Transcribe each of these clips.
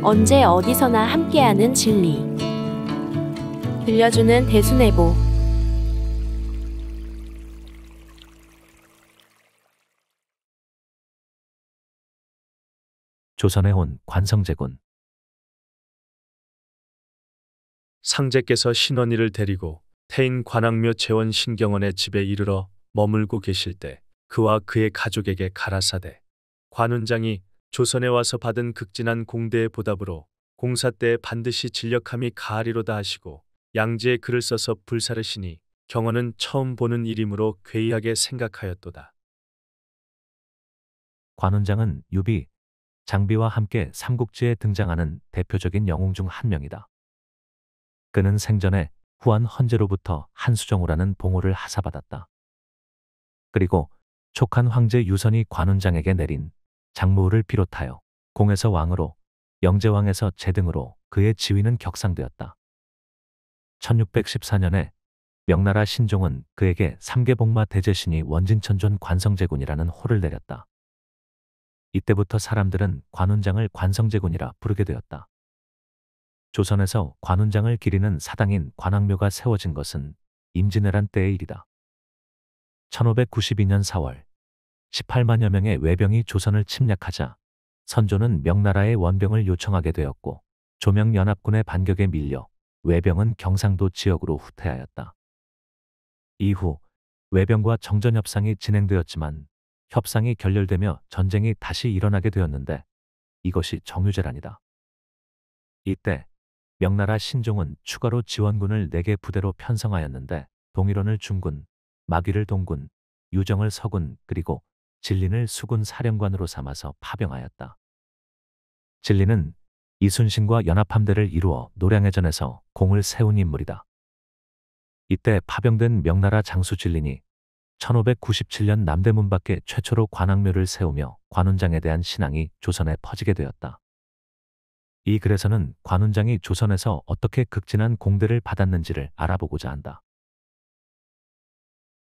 언제 어디서나 함께하는 진리. 들려주는 대순애보. 조선에 온 관성제군. 상제께서 신원이를 데리고 태인 관악묘 재원 신경원의 집에 이르러 머물고 계실 때 그와 그의 가족에게 가라사대 관운장이 조선에 와서 받은 극진한 공대의 보답으로 공사 때에 반드시 진력함이 가하리로다 하시고 양지에 글을 써서 불사르시니 경원은 처음 보는 일이므로 괴이하게 생각하였도다. 관운장은 유비, 장비와 함께 삼국지에 등장하는 대표적인 영웅 중 한 명이다. 그는 생전에 후한 헌제로부터 한수정우라는 봉호를 하사받았다. 그리고 촉한 황제 유선이 관운장에게 내린 장무후를 비롯하여 공에서 왕으로, 영제왕에서 제등으로 그의 지위는 격상되었다. 1614년에 명나라 신종은 그에게 삼계복마 대제신이 원진천존 관성제군이라는 호를 내렸다. 이때부터 사람들은 관운장을 관성제군이라 부르게 되었다. 조선에서 관운장을 기리는 사당인 관악묘가 세워진 것은 임진왜란 때의 일이다. 1592년 4월 18만여 명의 외병이 조선을 침략하자 선조는 명나라의 원병을 요청하게 되었고 조명연합군의 반격에 밀려 외병은 경상도 지역으로 후퇴하였다. 이후 외병과 정전협상이 진행되었지만 협상이 결렬되며 전쟁이 다시 일어나게 되었는데 이것이 정유재란이다. 이때 명나라 신종은 추가로 지원군을 4개 부대로 편성하였는데 동일원을 중군, 마귀를 동군, 유정을 서군 그리고 진린을 수군 사령관으로 삼아서 파병하였다. 진린은 이순신과 연합함대를 이루어 노량해전에서 공을 세운 인물이다. 이때 파병된 명나라 장수 진린이 1597년 남대문 밖에 최초로 관악묘를 세우며 관운장에 대한 신앙이 조선에 퍼지게 되었다. 이 글에서는 관운장이 조선에서 어떻게 극진한 공대를 받았는지를 알아보고자 한다.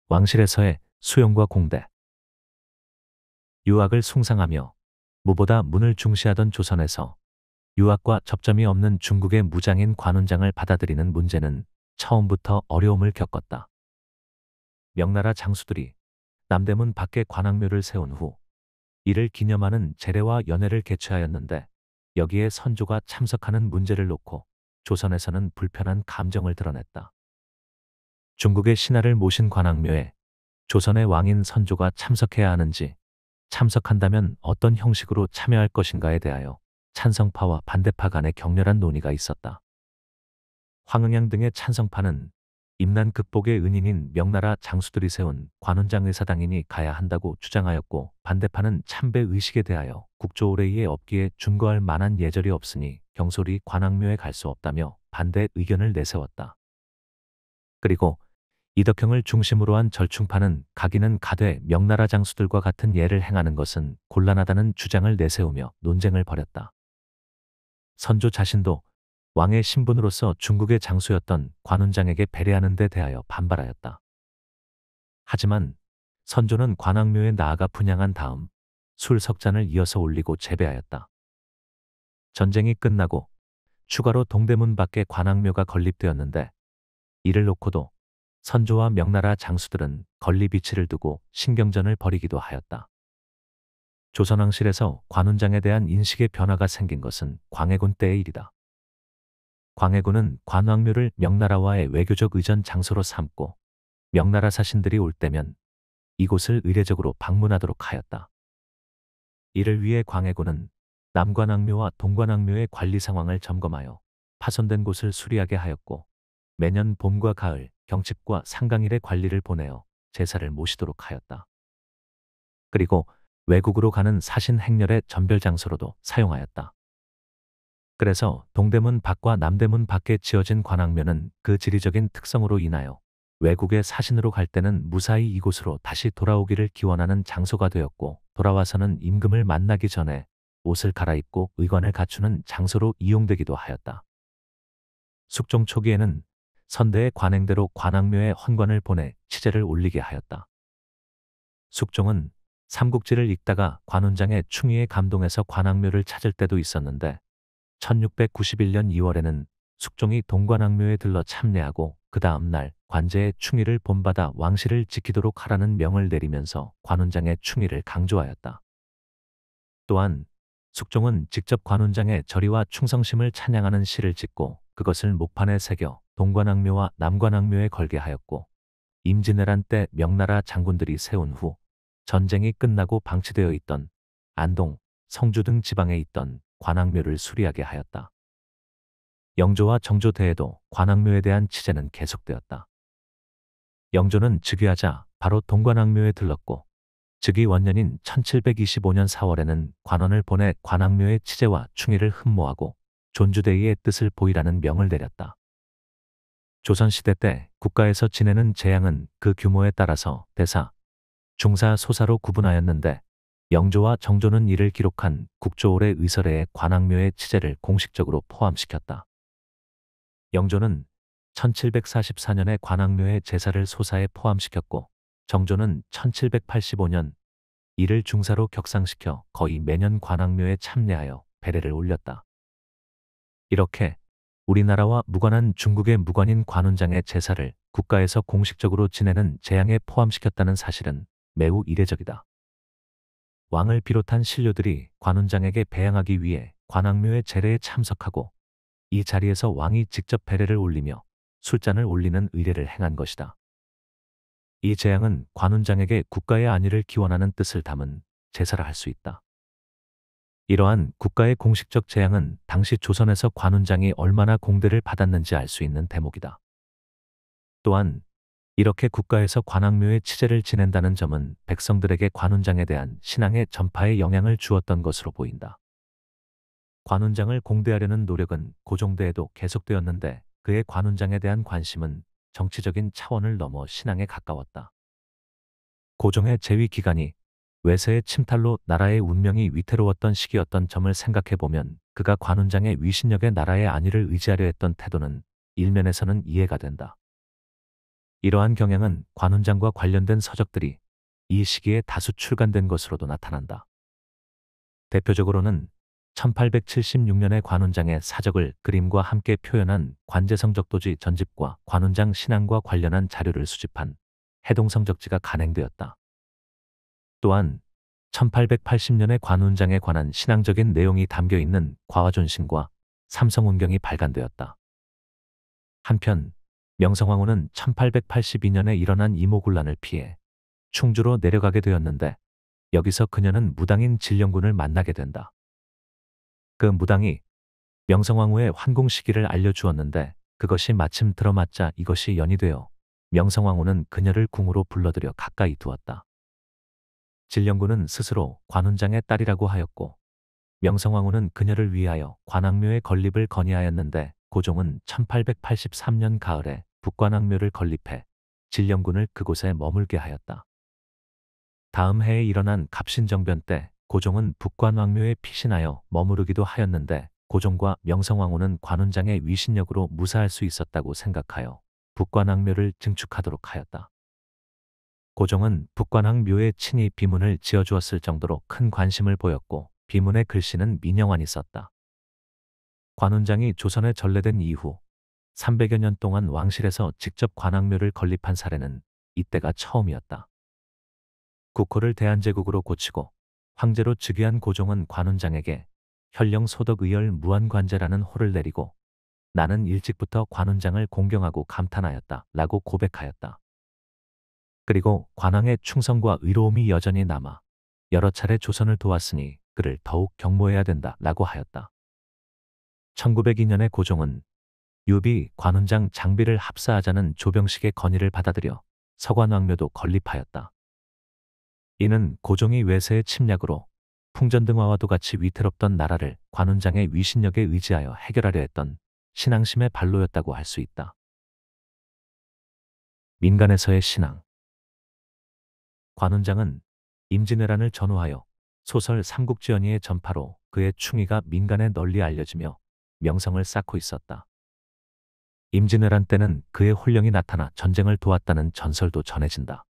왕실에서의 수용과 공대. 유학을 숭상하며 무보다 문을 중시하던 조선에서 유학과 접점이 없는 중국의 무장인 관운장을 받아들이는 문제는 처음부터 어려움을 겪었다. 명나라 장수들이 남대문 밖에 관악묘를 세운 후 이를 기념하는 제례와 연회를 개최하였는데 여기에 선조가 참석하는 문제를 놓고 조선에서는 불편한 감정을 드러냈다. 중국의 신하를 모신 관악묘에 조선의 왕인 선조가 참석해야 하는지, 참석한다면 어떤 형식으로 참여할 것인가에 대하여 찬성파와 반대파 간의 격렬한 논의가 있었다. 황응양 등의 찬성파는 임난 극복의 은인인 명나라 장수들이 세운 관운장 의사당인이 가야 한다고 주장하였고 반대파는 참배 의식에 대하여 국조오레이에 없기에 준거할 만한 예절이 없으니 경솔히 관악묘에 갈 수 없다며 반대 의견을 내세웠다. 그리고 이덕형을 중심으로 한 절충파는 가기는 가되 명나라 장수들과 같은 예를 행하는 것은 곤란하다는 주장을 내세우며 논쟁을 벌였다. 선조 자신도 왕의 신분으로서 중국의 장수였던 관운장에게 배려하는 데 대하여 반발하였다. 하지만 선조는 관악묘에 나아가 분향한 다음 술 석잔을 이어서 올리고 재배하였다. 전쟁이 끝나고 추가로 동대문 밖에 관악묘가 건립되었는데 이를 놓고도 선조와 명나라 장수들은 건립이치를 두고 신경전을 벌이기도 하였다. 조선왕실에서 관운장에 대한 인식의 변화가 생긴 것은 광해군 때의 일이다. 광해군은 관왕묘를 명나라와의 외교적 의전 장소로 삼고 명나라 사신들이 올 때면 이곳을 의례적으로 방문하도록 하였다. 이를 위해 광해군은 남관왕묘와 동관왕묘의 관리 상황을 점검하여 파손된 곳을 수리하게 하였고 매년 봄과 가을 경칩과 상강일의 관리를 보내어 제사를 모시도록 하였다. 그리고 외국으로 가는 사신 행렬의 전별 장소로도 사용하였다. 그래서 동대문 밖과 남대문 밖에 지어진 관악묘는 그 지리적인 특성으로 인하여 외국의 사신으로 갈 때는 무사히 이곳으로 다시 돌아오기를 기원하는 장소가 되었고 돌아와서는 임금을 만나기 전에 옷을 갈아입고 의관을 갖추는 장소로 이용되기도 하였다. 숙종 초기에는 선대의 관행대로 관악묘에 헌관을 보내 치제를 올리게 하였다. 숙종은 삼국지를 읽다가 관운장의 충의에 감동해서 관악묘를 찾을 때도 있었는데 1691년 2월에는 숙종이 동관왕묘에 들러 참례하고 그 다음 날 관제의 충의를 본받아 왕실을 지키도록 하라는 명을 내리면서 관훈장의 충의를 강조하였다. 또한 숙종은 직접 관훈장의 절의와 충성심을 찬양하는 시를 짓고 그것을 목판에 새겨 동관왕묘와 남관왕묘에 걸게 하였고, 임진왜란 때 명나라 장군들이 세운 후 전쟁이 끝나고 방치되어 있던 안동, 성주 등 지방에 있던 관왕묘를 수리하게 하였다. 영조와 정조 때에도 관왕묘에 대한 치제는 계속되었다. 영조는 즉위하자 바로 동관왕묘에 들렀고, 즉위 원년인 1725년 4월에는 관원을 보내 관왕묘의 치제와 충의를 흠모하고 존주대의의 뜻을 보이라는 명을 내렸다. 조선시대 때 국가에서 지내는 재앙은 그 규모에 따라서 대사, 중사, 소사로 구분하였는데, 영조와 정조는 이를 기록한 국조올의 의설에 관왕묘의 치제를 공식적으로 포함시켰다. 영조는 1744년에 관왕묘의 제사를 소사에 포함시켰고, 정조는 1785년 이를 중사로 격상시켜 거의 매년 관왕묘에 참례하여 배례를 올렸다. 이렇게 우리나라와 무관한 중국의 무관인 관훈장의 제사를 국가에서 공식적으로 지내는 재앙에 포함시켰다는 사실은 매우 이례적이다. 왕을 비롯한 신료들이 관훈장에게 배양하기 위해 관왕묘의 제례에 참석하고 이 자리에서 왕이 직접 배례를 올리며 술잔을 올리는 의례를 행한 것이다. 이 재앙은 관훈장에게 국가의 안위를 기원하는 뜻을 담은 제사라 할 수 있다. 이러한 국가의 공식적 재앙은 당시 조선에서 관훈장이 얼마나 공대를 받았는지 알 수 있는 대목이다. 또한 이렇게 국가에서 관왕묘의 치제를 지낸다는 점은 백성들에게 관훈장에 대한 신앙의 전파에 영향을 주었던 것으로 보인다. 관훈장을 공대하려는 노력은 고종대에도 계속되었는데, 그의 관훈장에 대한 관심은 정치적인 차원을 넘어 신앙에 가까웠다. 고종의 재위 기간이 외세의 침탈로 나라의 운명이 위태로웠던 시기였던 점을 생각해보면 그가 관훈장의 위신력에 나라의 안위를 의지하려 했던 태도는 일면에서는 이해가 된다. 이러한 경향은 관훈장과 관련된 서적들이 이 시기에 다수 출간된 것으로도 나타난다. 대표적으로는 1876년에 관훈장의 사적을 그림과 함께 표현한 관제성적도지 전집과 관훈장 신앙과 관련한 자료를 수집한 해동성적지가 간행되었다. 또한 1880년에 관훈장에 관한 신앙적인 내용이 담겨 있는 과화존신과 삼성운경이 발간되었다. 한편 명성황후는 1882년에 일어난 이모군란을 피해 충주로 내려가게 되었는데, 여기서 그녀는 무당인 진령군을 만나게 된다. 그 무당이 명성황후의 환궁 시기를 알려주었는데, 그것이 마침 들어맞자 이것이 연이 되어 명성황후는 그녀를 궁으로 불러들여 가까이 두었다. 진령군은 스스로 관훈장의 딸이라고 하였고, 명성황후는 그녀를 위하여 관왕묘의 건립을 건의하였는데, 고종은 1883년 가을에 북관왕묘를 건립해 진령군을 그곳에 머물게 하였다. 다음 해에 일어난 갑신정변 때 고종은 북관왕묘에 피신하여 머무르기도 하였는데, 고종과 명성황후는 관훈장의 위신력으로 무사할 수 있었다고 생각하여 북관왕묘를 증축하도록 하였다. 고종은 북관왕묘에 친히 비문을 지어주었을 정도로 큰 관심을 보였고, 비문의 글씨는 민영환이 썼다. 관훈장이 조선에 전래된 이후 300여 년 동안 왕실에서 직접 관왕묘를 건립한 사례는 이때가 처음이었다. 국호를 대한제국으로 고치고 황제로 즉위한 고종은 관훈장에게 현령소덕의열 무한관제라는 호를 내리고 나는 일찍부터 관훈장을 공경하고 감탄하였다 라고 고백하였다. 그리고 관왕의 충성과 의로움이 여전히 남아 여러 차례 조선을 도왔으니 그를 더욱 경모해야 된다 라고 하였다. 1902년에 고종은 유비 관훈장 장비를 합사하자는 조병식의 건의를 받아들여 서관왕묘도 건립하였다. 이는 고종이 외세의 침략으로 풍전등화와도 같이 위태롭던 나라를 관훈장의 위신력에 의지하여 해결하려 했던 신앙심의 발로였다고 할 수 있다. 민간에서의 신앙. 관훈장은 임진왜란을 전후하여 소설 삼국지연의의 전파로 그의 충의가 민간에 널리 알려지며 명성을 쌓고 있었다. 임진왜란 때는 그의 혼령이 나타나 전쟁을 도왔다는 전설도 전해진다.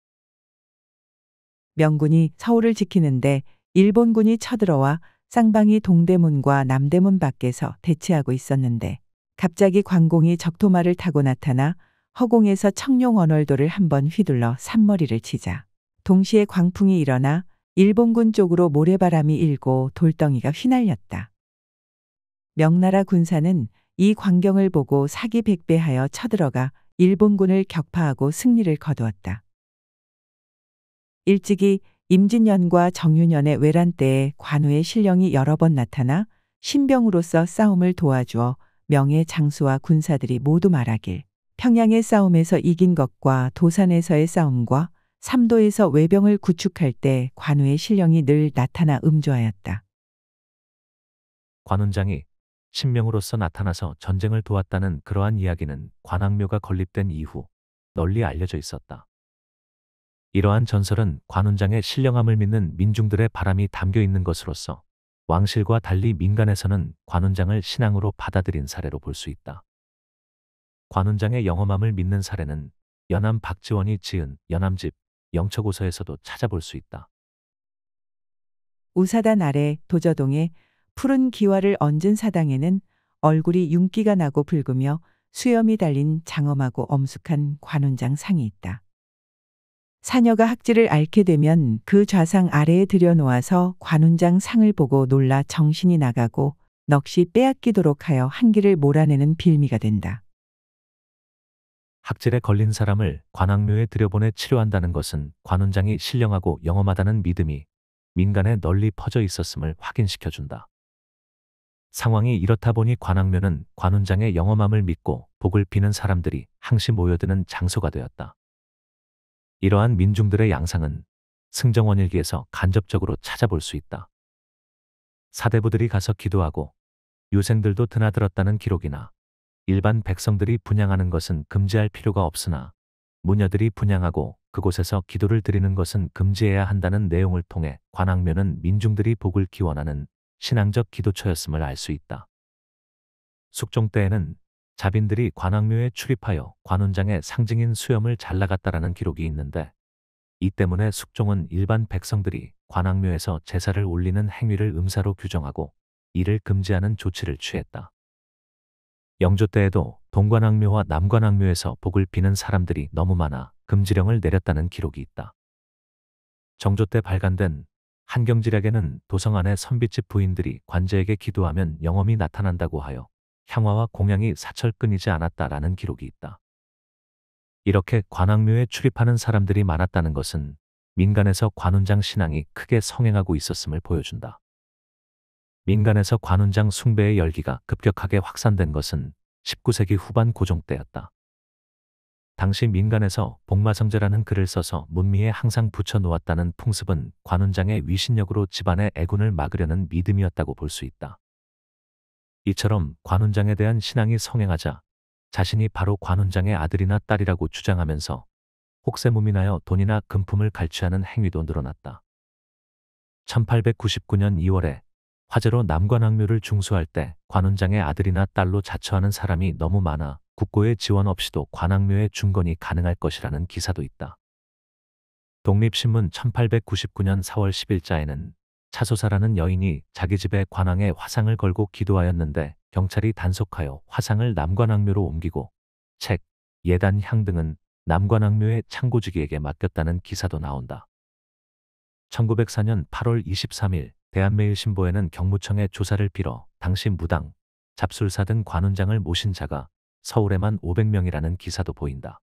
명군이 서울을 지키는데 일본군이 쳐들어와 쌍방이 동대문과 남대문 밖에서 대치하고 있었는데 갑자기 광공이 적토마를 타고 나타나 허공에서 청룡 언월도를 한번 휘둘러 산머리를 치자 동시에 광풍이 일어나 일본군 쪽으로 모래바람이 일고 돌덩이가 휘날렸다. 명나라 군사는 이 광경을 보고 사기백배하여 쳐들어가 일본군을 격파하고 승리를 거두었다. 일찍이 임진년과 정유년의 외란 때에 관우의 신령이 여러 번 나타나 신병으로서 싸움을 도와주어 명의 장수와 군사들이 모두 말하길 평양의 싸움에서 이긴 것과 도산에서의 싸움과 삼도에서 외병을 구축할 때 관우의 신령이 늘 나타나 음조하였다. 관운장이 신명으로서 나타나서 전쟁을 도왔다는 그러한 이야기는 관악묘가 건립된 이후 널리 알려져 있었다. 이러한 전설은 관운장의 신령함을 믿는 민중들의 바람이 담겨 있는 것으로서 왕실과 달리 민간에서는 관운장을 신앙으로 받아들인 사례로 볼 수 있다. 관운장의 영험함을 믿는 사례는 연암 박지원이 지은 연암집 영처고서에서도 찾아볼 수 있다. 우사단 아래 도저동에 푸른 기와를 얹은 사당에는 얼굴이 윤기가 나고 붉으며 수염이 달린 장엄하고 엄숙한 관운장 상이 있다. 사녀가 학지를 앓게 되면 그 좌상 아래에 들여놓아서 관운장 상을 보고 놀라 정신이 나가고 넋이 빼앗기도록 하여 한기를 몰아내는 빌미가 된다. 학질에 걸린 사람을 관악묘에 들여보내 치료한다는 것은 관운장이 신령하고 영험하다는 믿음이 민간에 널리 퍼져 있었음을 확인시켜준다. 상황이 이렇다 보니 관악묘는 관운장의 영험함을 믿고 복을 비는 사람들이 항시 모여드는 장소가 되었다. 이러한 민중들의 양상은 승정원일기에서 간접적으로 찾아볼 수 있다. 사대부들이 가서 기도하고 유생들도 드나들었다는 기록이나 일반 백성들이 분향하는 것은 금지할 필요가 없으나 무녀들이 분향하고 그곳에서 기도를 드리는 것은 금지해야 한다는 내용을 통해 관악묘는 민중들이 복을 기원하는 신앙적 기도처였음을 알 수 있다. 숙종 때에는 자빈들이 관악묘에 출입하여 관운장의 상징인 수염을 잘라갔다라는 기록이 있는데 이 때문에 숙종은 일반 백성들이 관악묘에서 제사를 올리는 행위를 음사로 규정하고 이를 금지하는 조치를 취했다. 영조 때에도 동관악묘와 남관악묘에서 복을 비는 사람들이 너무 많아 금지령을 내렸다는 기록이 있다. 정조 때 발간된 한경지략에는 도성 안의 선비집 부인들이 관제에게 기도하면 영험이 나타난다고 하여 향화와 공양이 사철 끊이지 않았다라는 기록이 있다. 이렇게 관악묘에 출입하는 사람들이 많았다는 것은 민간에서 관운장 신앙이 크게 성행하고 있었음을 보여준다. 민간에서 관운장 숭배의 열기가 급격하게 확산된 것은 19세기 후반 고종 때였다. 당시 민간에서 복마성제라는 글을 써서 문미에 항상 붙여놓았다는 풍습은 관운장의 위신력으로 집안의 애군을 막으려는 믿음이었다고 볼 수 있다. 이처럼 관운장에 대한 신앙이 성행하자 자신이 바로 관운장의 아들이나 딸이라고 주장하면서 혹세무민하여 돈이나 금품을 갈취하는 행위도 늘어났다. 1899년 2월에 화재로 남관악묘를 중수할 때 관운장의 아들이나 딸로 자처하는 사람이 너무 많아 국고의 지원 없이도 관악묘의 중건이 가능할 것이라는 기사도 있다. 독립신문 1899년 4월 10일자에는 차소사라는 여인이 자기 집에 관왕의 화상을 걸고 기도하였는데 경찰이 단속하여 화상을 남관악묘로 옮기고 책, 예단, 향 등은 남관악묘의 창고지기에게 맡겼다는 기사도 나온다. 1904년 8월 23일 대한매일신보에는 경무청의 조사를 빌어 당시 무당, 잡술사 등 관운장을 모신 자가 서울에만 500명이라는 기사도 보인다.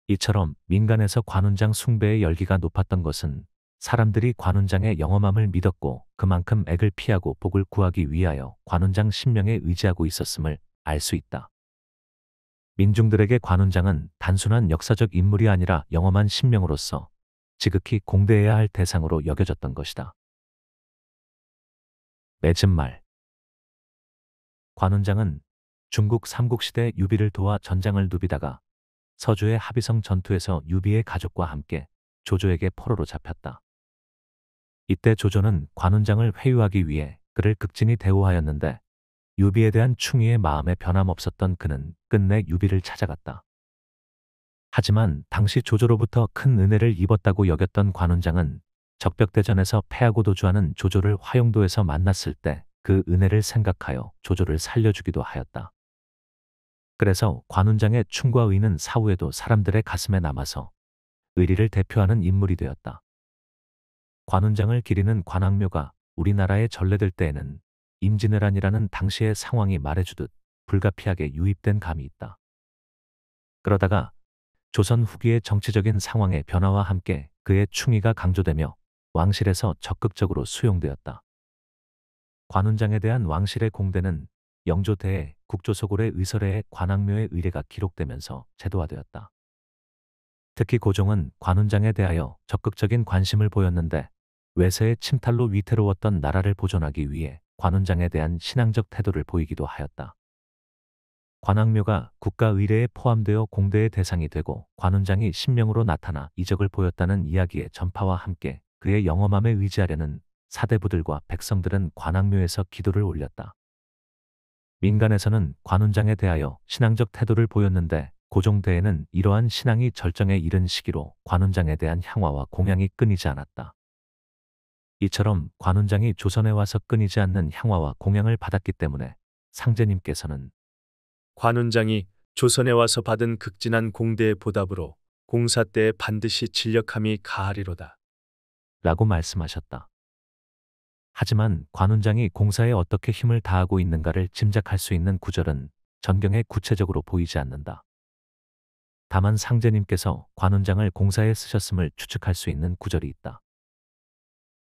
이처럼 민간에서 관운장 숭배의 열기가 높았던 것은 사람들이 관운장의 영험함을 믿었고 그만큼 액을 피하고 복을 구하기 위하여 관운장 신명에 의지하고 있었음을 알 수 있다. 민중들에게 관운장은 단순한 역사적 인물이 아니라 영험한 신명으로서 지극히 공대해야 할 대상으로 여겨졌던 것이다. 맺은 말. 관운장은 중국 삼국시대 유비를 도와 전장을 누비다가 서주의 합의성 전투에서 유비의 가족과 함께 조조에게 포로로 잡혔다. 이때 조조는 관운장을 회유하기 위해 그를 극진히 대우하였는데 유비에 대한 충의의 마음에 변함없었던 그는 끝내 유비를 찾아갔다. 하지만 당시 조조로부터 큰 은혜를 입었다고 여겼던 관운장은 적벽대전에서 패하고 도주하는 조조를 화용도에서 만났을 때 그 은혜를 생각하여 조조를 살려주기도 하였다. 그래서 관운장의 충과 의는 사후에도 사람들의 가슴에 남아서 의리를 대표하는 인물이 되었다. 관운장을 기리는 관악묘가 우리나라에 전래될 때에는 임진왜란이라는 당시의 상황이 말해주듯 불가피하게 유입된 감이 있다. 그러다가 조선 후기의 정치적인 상황의 변화와 함께 그의 충의가 강조되며 왕실에서 적극적으로 수용되었다. 관운장에 대한 왕실의 공대는 영조대에 국조소골의 의설회에 관악묘의 의례가 기록되면서 제도화되었다. 특히 고종은 관운장에 대하여 적극적인 관심을 보였는데 외세의 침탈로 위태로웠던 나라를 보존하기 위해 관운장에 대한 신앙적 태도를 보이기도 하였다. 관악묘가 국가의례에 포함되어 공대의 대상이 되고 관운장이 신명으로 나타나 이적을 보였다는 이야기의 전파와 함께 그의 영험함에 의지하려는 사대부들과 백성들은 관악묘에서 기도를 올렸다. 민간에서는 관운장에 대하여 신앙적 태도를 보였는데 고종대에는 이러한 신앙이 절정에 이른 시기로 관운장에 대한 향화와 공양이 끊이지 않았다. 이처럼 관운장이 조선에 와서 끊이지 않는 향화와 공양을 받았기 때문에 상제님께서는 관운장이 조선에 와서 받은 극진한 공대의 보답으로 공사 때에 반드시 진력함이 가하리로다. 라고 말씀하셨다. 하지만 관운장이 공사에 어떻게 힘을 다하고 있는가를 짐작할 수 있는 구절은 전경에 구체적으로 보이지 않는다. 다만 상제님께서 관운장을 공사에 쓰셨음을 추측할 수 있는 구절이 있다.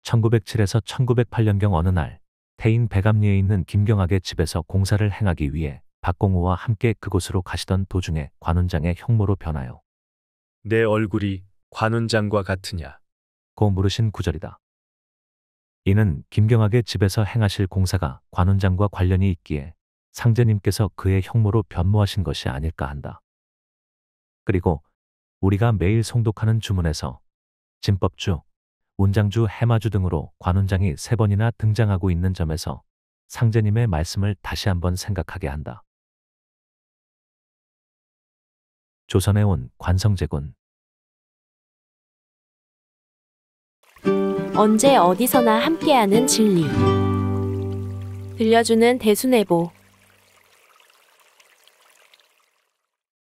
1907에서 1908년경 어느 날 태인 백암리에 있는 김경학의 집에서 공사를 행하기 위해 박공우와 함께 그곳으로 가시던 도중에 관운장의 형모로 변하여 내 얼굴이 관운장과 같으냐. 고 물으신 구절이다. 이는 김경학의 집에서 행하실 공사가 관운장과 관련이 있기에 상제님께서 그의 형모로 변모하신 것이 아닐까 한다. 그리고 우리가 매일 송독하는 주문에서 진법주, 운장주, 해마주 등으로 관운장이 3번이나 등장하고 있는 점에서 상제님의 말씀을 다시 한번 생각하게 한다. 조선에 온 관성제군. 언제 어디서나 함께하는 진리. 들려주는 대수내보.